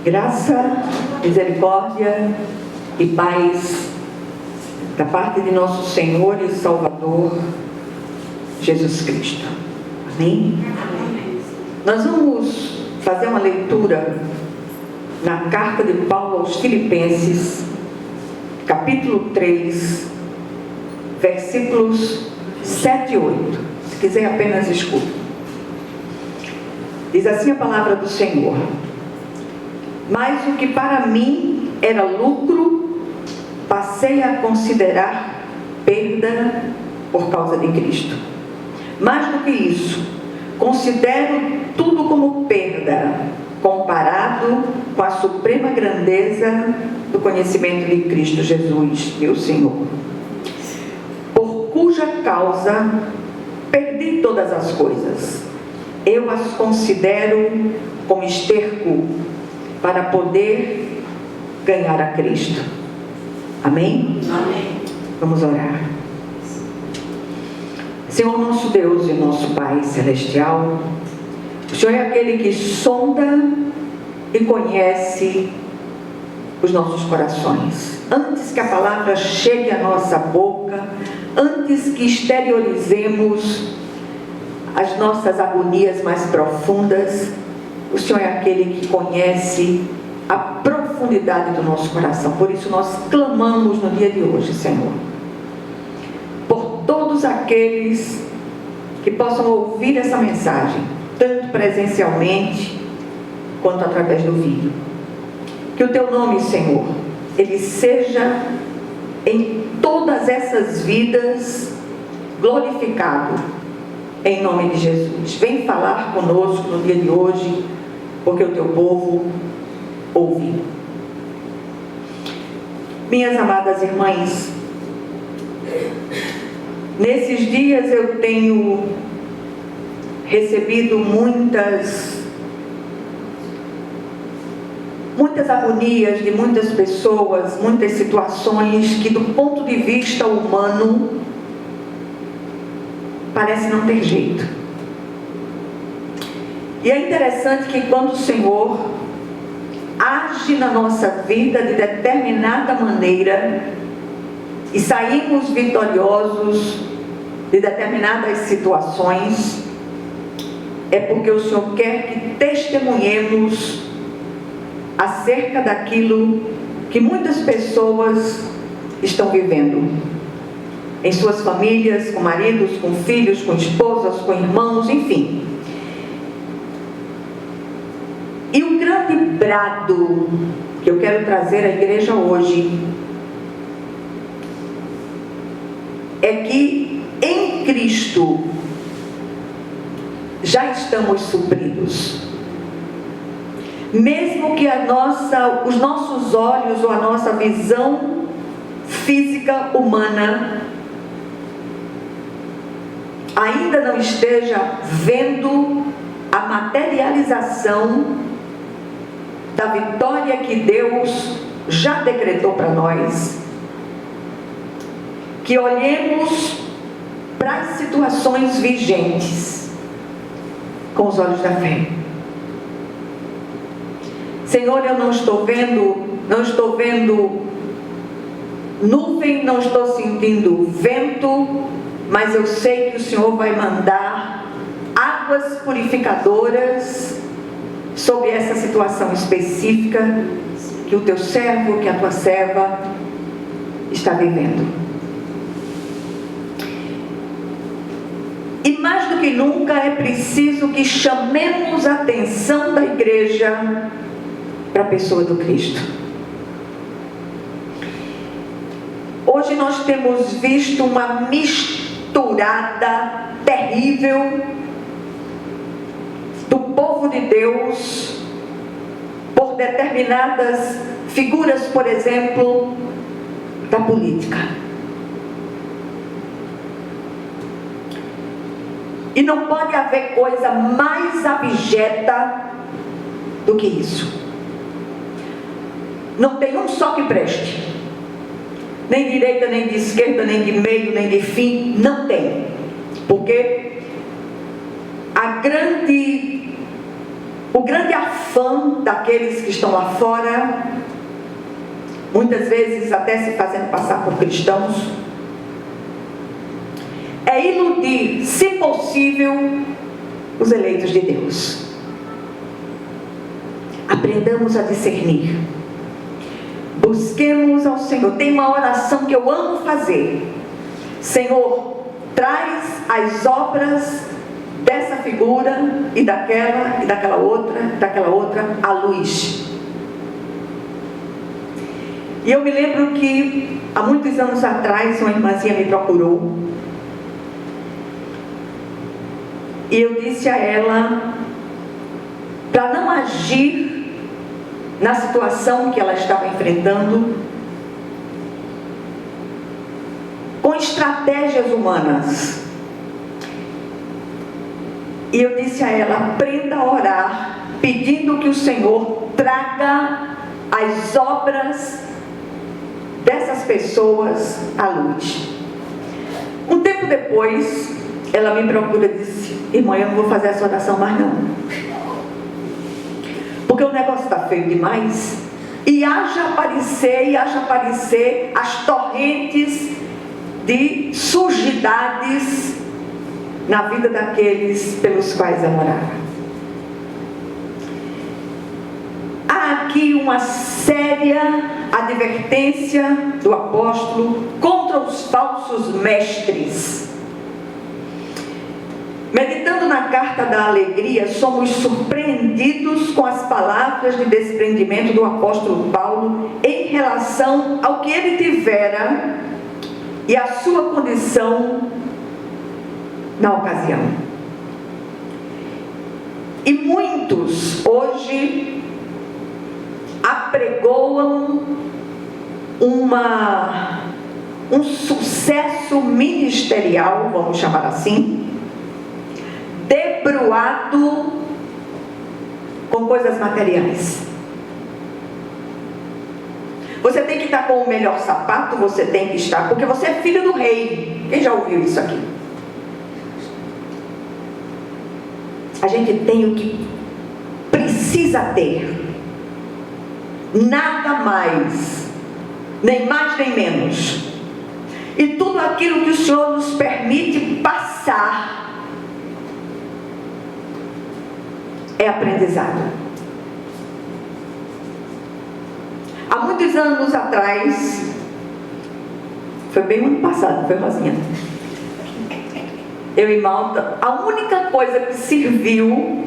Graça, misericórdia e paz da parte de nosso Senhor e Salvador Jesus Cristo. Amém? Nós vamos fazer uma leitura na carta de Paulo aos Filipenses, capítulo 3, versículos 7 e 8. Se quiser, apenas escute. Diz assim a palavra do Senhor: mas o que para mim era lucro, passei a considerar perda por causa de Cristo. Mais do que isso, considero tudo como perda, comparado com a suprema grandeza do conhecimento de Cristo Jesus, meu Senhor, por cuja causa perdi todas as coisas. Eu as considero como esterco para poder ganhar a Cristo. Amém? Amém. Vamos orar. Senhor nosso Deus e nosso Pai Celestial, o Senhor é aquele que sonda e conhece os nossos corações. Antes que a palavra chegue à nossa boca, antes que exteriorizemos as nossas agonias mais profundas, o Senhor é aquele que conhece a profundidade do nosso coração. Por isso nós clamamos no dia de hoje, Senhor, por todos aqueles que possam ouvir essa mensagem, tanto presencialmente quanto através do vídeo. Que o Teu nome, Senhor, Ele seja em todas essas vidas glorificado, em nome de Jesus. Vem falar conosco no dia de hoje, porque o Teu povo ouve. Minhas amadas irmãs, nesses dias eu tenho recebido muitas agonias de muitas pessoas, muitas situações que do ponto de vista humano parece não ter jeito. E é interessante que quando o Senhor age na nossa vida de determinada maneira e saímos vitoriosos de determinadas situações, é porque o Senhor quer que testemunhemos acerca daquilo que muitas pessoas estão vivendo em suas famílias, com maridos, com filhos, com esposas, com irmãos, enfim. E o grande brado que eu quero trazer à igreja hoje é que em Cristo já estamos supridos. Mesmo que os nossos olhos ou a nossa visão física humana ainda não esteja vendo a materialização da vitória que Deus já decretou para nós, que olhemos para as situações vigentes com os olhos da fé. Senhor, eu não estou vendo nuvem, não estou sentindo vento, mas eu sei que o Senhor vai mandar águas purificadoras sobre essa situação específica que o teu servo, que a tua serva está vivendo. E mais do que nunca é preciso que chamemos a atenção da igreja para a pessoa do Cristo. Hoje nós temos visto uma misturada terrível do povo de Deus por determinadas figuras, por exemplo, da política. E não pode haver coisa mais abjeta do que isso. Não tem um só que preste. nem de direita, nem de esquerda, nem de meio, nem de fim. Não tem. Porque o grande afã daqueles que estão lá fora, muitas vezes até se fazendo passar por cristãos, é iludir, se possível, os eleitos de Deus. Aprendamos a discernir. Busquemos ao Senhor. Tem uma oração que eu amo fazer. Senhor, traz as obras dessa figura e daquela outra à luz. E eu me lembro que há muitos anos atrás uma irmãzinha me procurou e eu disse a ela para não agir na situação que ela estava enfrentando com estratégias humanas. E eu disse a ela: aprenda a orar, pedindo que o Senhor traga as obras dessas pessoas à luz. Um tempo depois, ela me procura e disse: irmã, eu não vou fazer essa oração mais não, porque o negócio está feio demais. E haja aparecer as torrentes de sujidades na vida daqueles pelos quais ela orava. Há aqui uma séria advertência do apóstolo contra os falsos mestres. Meditando na carta da alegria, somos surpreendidos com as palavras de desprendimento do apóstolo Paulo em relação ao que ele tivera e a sua condição na ocasião. E muitos hoje apregoam um sucesso ministerial, vamos chamar assim, debruado com coisas materiais. Você tem que estar com o melhor sapato, você tem que estar, porque você é filho do rei. Quem já ouviu isso aqui? A gente tem o que precisa ter, nada mais, nem mais nem menos. E tudo aquilo que o Senhor nos permite passar é aprendizado. Há muitos anos atrás, foi bem ano passado, foi Rosinha, eu em Malta, a única coisa que serviu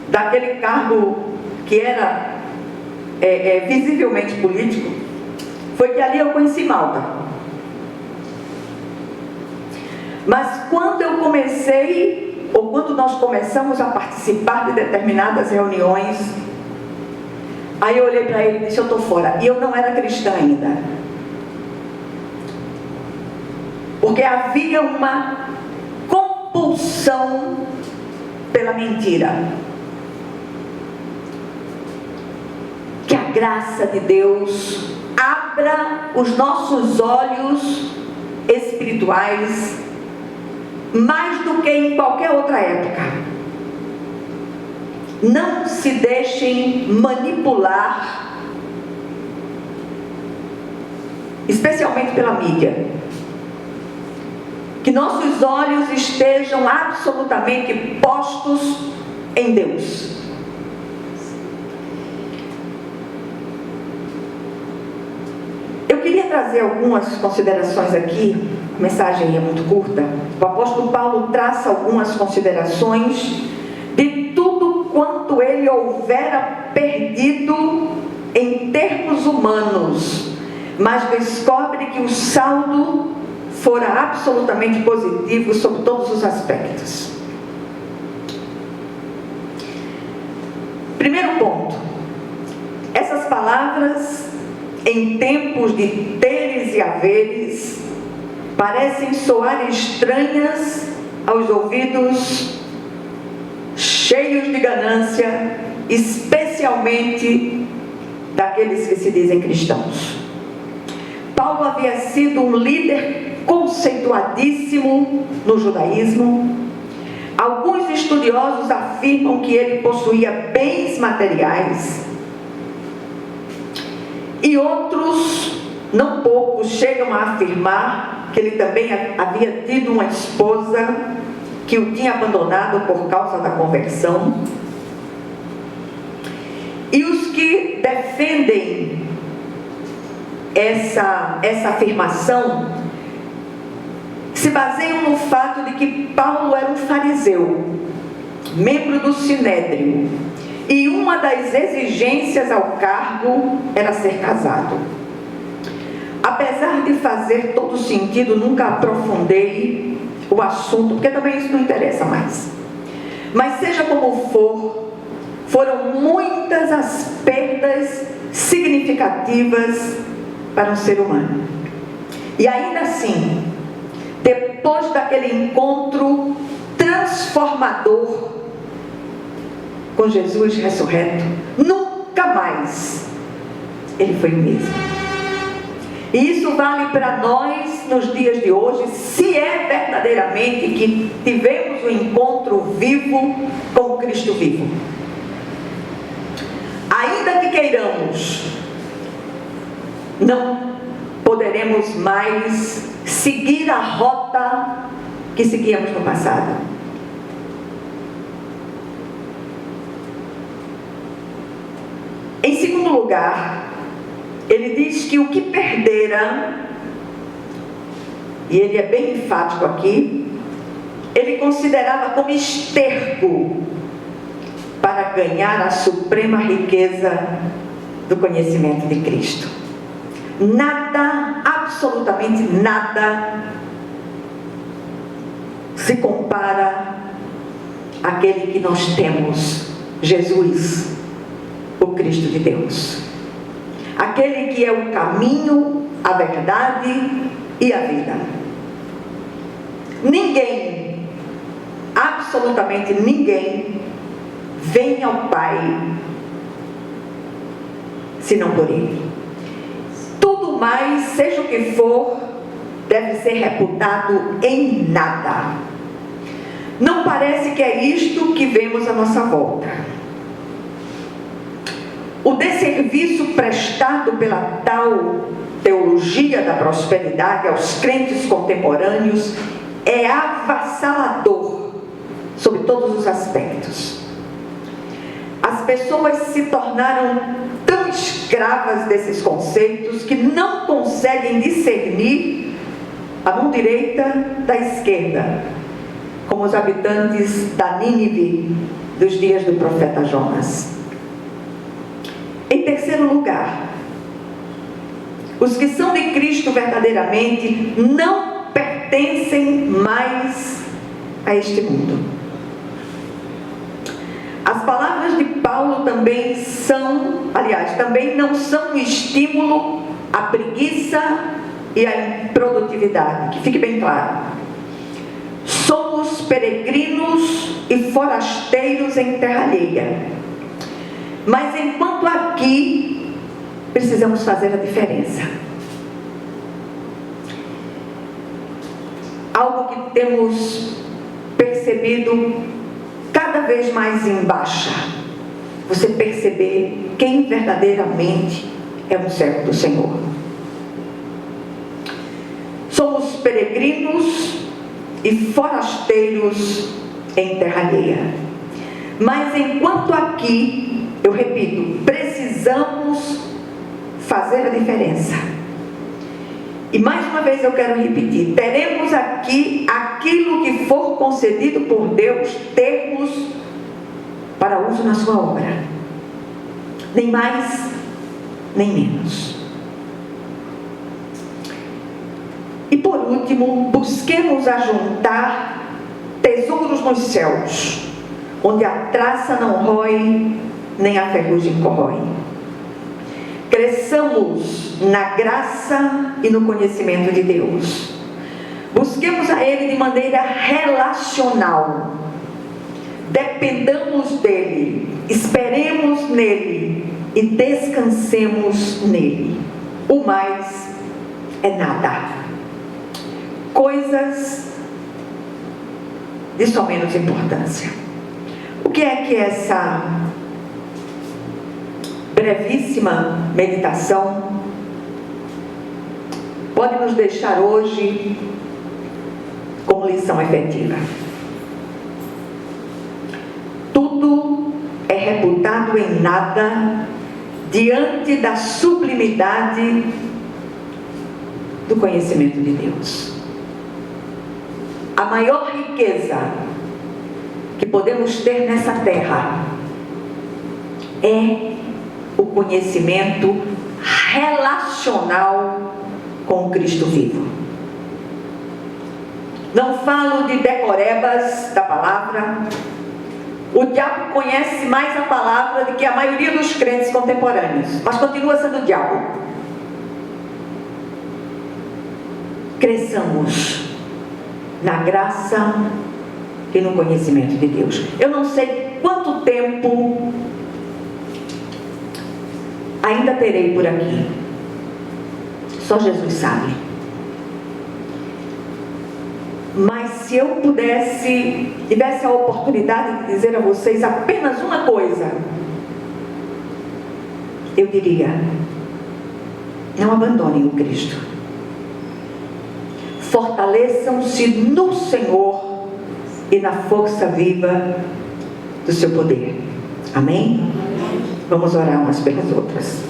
daquele cargo que era visivelmente político, foi que ali eu conheci Malta. Mas quando eu comecei, ou quando nós começamos a participar de determinadas reuniões, aí eu olhei para ele e disse: eu estou fora. E eu não era cristã ainda, porque havia uma compulsão pela mentira. Que a graça de Deus abra os nossos olhos espirituais mais do que em qualquer outra época. Não se deixem manipular, especialmente pela mídia. Que nossos olhos estejam absolutamente postos em Deus. Eu queria trazer algumas considerações aqui. A mensagem é muito curta. O apóstolo Paulo traça algumas considerações de tudo quanto ele houvera perdido em termos humanos, mas descobre que o saldo fora absolutamente positivo sobre todos os aspectos. Primeiro ponto: essas palavras, em tempos de teres e haveres, parecem soar estranhas aos ouvidos cheios de ganância, especialmente daqueles que se dizem cristãos. Paulo havia sido um líder conceituadíssimo no judaísmo. Alguns estudiosos afirmam que ele possuía bens materiais. E outros, não poucos, chegam a afirmar que ele também havia tido uma esposa que o tinha abandonado por causa da conversão. E os que defendem essa afirmação se baseiam no fato de que Paulo era um fariseu, membro do Sinédrio, e uma das exigências ao cargo era ser casado. Apesar de fazer todo sentido, nunca aprofundei o assunto, porque também isso não interessa mais. Mas seja como for, foram muitas as perdas significativas para um ser humano. E ainda assim, depois daquele encontro transformador com Jesus ressurreto, nunca mais ele foi o mesmo. E isso vale para nós nos dias de hoje, se é verdadeiramente que tivemos um encontro vivo com Cristo vivo. Ainda que queiramos, não poderemos mais seguir a rota que seguíamos no passado. Em segundo lugar, ele diz que o que perdera, e ele é bem enfático aqui, ele considerava como esterco para ganhar a suprema riqueza do conhecimento de Cristo. Nada, absolutamente nada, se compara àquele que nós temos, Jesus, o Cristo de Deus. Aquele que é o caminho, a verdade e a vida. Ninguém, absolutamente ninguém, vem ao Pai senão por Ele. Tudo mais, seja o que for, deve ser reputado em nada. Não parece que é isto que vemos à nossa volta. O desserviço prestado pela tal teologia da prosperidade aos crentes contemporâneos é avassalador sobre todos os aspectos. As pessoas se tornaram tão escravas desses conceitos que não conseguem discernir a mão direita da esquerda, como os habitantes da Nínive dos dias do profeta Jonas. Em terceiro lugar, os que são de Cristo verdadeiramente não pertencem mais a este mundo. As palavras de Paulo também também não são um estímulo à preguiça e à improdutividade, que fique bem claro. Somos peregrinos e forasteiros em terra alheia. Mas enquanto aqui, precisamos fazer a diferença. Algo que temos percebido cada vez mais em baixa. Você perceber quem verdadeiramente é um servo do Senhor. Somos peregrinos e forasteiros em terra alheia. Mas enquanto aqui, eu repito, precisamos fazer a diferença. E mais uma vez eu quero repetir, teremos aqui aquilo que for concedido por Deus termos para uso na sua obra. Nem mais, nem menos. E por último, busquemos ajuntar tesouros nos céus, onde a traça não rói, nem a ferrugem corrói. Cresçamos na graça e no conhecimento de Deus. Busquemos a Ele de maneira relacional. Dependamos dEle, esperemos nele e descansemos nele. O mais é nada. Coisas de só menos importância. O que é que essa brevíssima meditação pode nos deixar hoje como lição efetiva? Tudo é reputado em nada diante da sublimidade do conhecimento de Deus. A maior riqueza que podemos ter nessa terra é o conhecimento relacional com o Cristo vivo. Não falo de decorebas da palavra. O diabo conhece mais a palavra do que a maioria dos crentes contemporâneos, mas continua sendo o diabo. Cresçamos na graça e no conhecimento de Deus. Eu não sei quanto tempo ainda terei por aqui. Só Jesus sabe. Mas se eu tivesse a oportunidade de dizer a vocês apenas uma coisa, eu diria: não abandonem o Cristo. Fortaleçam-se no Senhor e na força viva do seu poder. Amém? Vamos orar umas pelas outras.